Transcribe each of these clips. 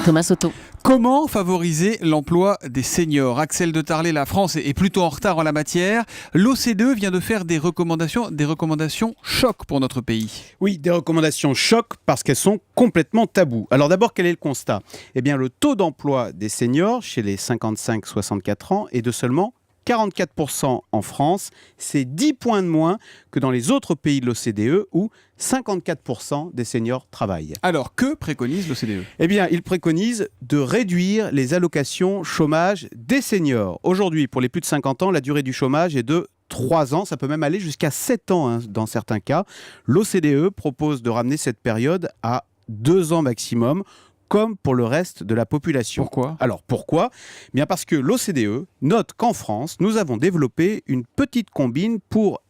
Thomas Soto. Comment favoriser l'emploi des seniors? Axel de Tarlé, la France est plutôt en retard en la matière. L'OCDE vient de faire des recommandations choc pour notre pays. Oui, des recommandations choc parce qu'elles sont complètement tabous. Alors d'abord, quel est le constat? Eh bien, le taux d'emploi des seniors chez les 55-64 ans est de seulement 44% en France. C'est 10 points de moins que dans les autres pays de l'OCDE où 54% des seniors travaillent. Alors, que préconise l'OCDE? Eh bien, il préconise de réduire les allocations chômage des seniors. Aujourd'hui, pour les plus de 50 ans, la durée du chômage est de 3 ans, ça peut même aller jusqu'à 7 ans dans certains cas. L'OCDE propose de ramener cette période à 2 ans maximum, comme pour le reste de la population. Pourquoi ? Alors pourquoi ? Bien parce que l'OCDE note qu'en France, nous avons développé une petite combine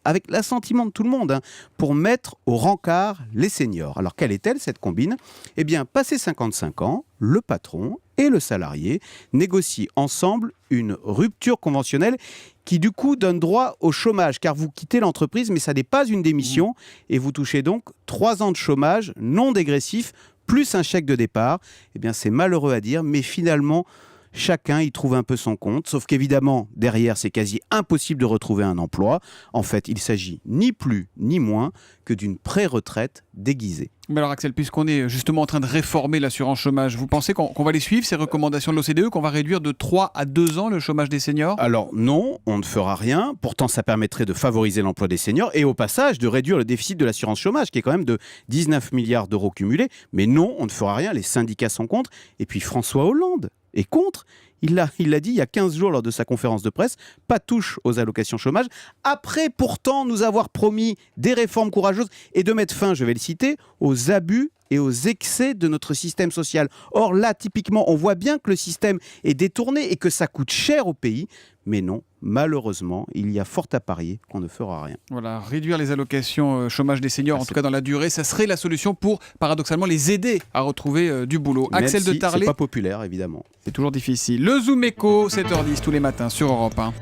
avec l'assentiment de tout le monde, pour mettre au rencard les seniors. Alors quelle est-elle cette combine ? Eh bien, passé 55 ans, le patron et le salarié négocient ensemble une rupture conventionnelle qui du coup donne droit au chômage, car vous quittez l'entreprise, mais ça n'est pas une démission, et vous touchez donc 3 ans de chômage non dégressif, plus un chèque de départ. Eh bien, c'est malheureux à dire, mais finalement, chacun y trouve un peu son compte. Sauf qu'évidemment, derrière, c'est quasi impossible de retrouver un emploi. En fait, il s'agit ni plus ni moins que d'une pré-retraite déguisée. Mais alors Axel, puisqu'on est justement en train de réformer l'assurance chômage, vous pensez qu'on va les suivre, ces recommandations de l'OCDE, qu'on va réduire de 3 à 2 ans le chômage des seniors ? Alors non, on ne fera rien. Pourtant, ça permettrait de favoriser l'emploi des seniors et au passage de réduire le déficit de l'assurance chômage, qui est quand même de 19 milliards d'euros cumulés. Mais non, on ne fera rien. Les syndicats sont contre. Et puis François Hollande est contre. Il l'a dit il y a 15 jours lors de sa conférence de presse, pas touche aux allocations chômage, après pourtant nous avoir promis des réformes courageuses et de mettre fin, je vais le citer, aux abus et aux excès de notre système social. Or là, typiquement, on voit bien que le système est détourné et que ça coûte cher au pays, mais non, malheureusement, il y a fort à parier qu'on ne fera rien. Voilà, réduire les allocations chômage des seniors, en tout cas dans la durée, ça serait la solution pour, paradoxalement, les aider à retrouver du boulot. Même Axel de Tarlé, c'est pas populaire, évidemment. c'est toujours difficile. Le Zoom Écho, 7h10 tous les matins sur Europe 1.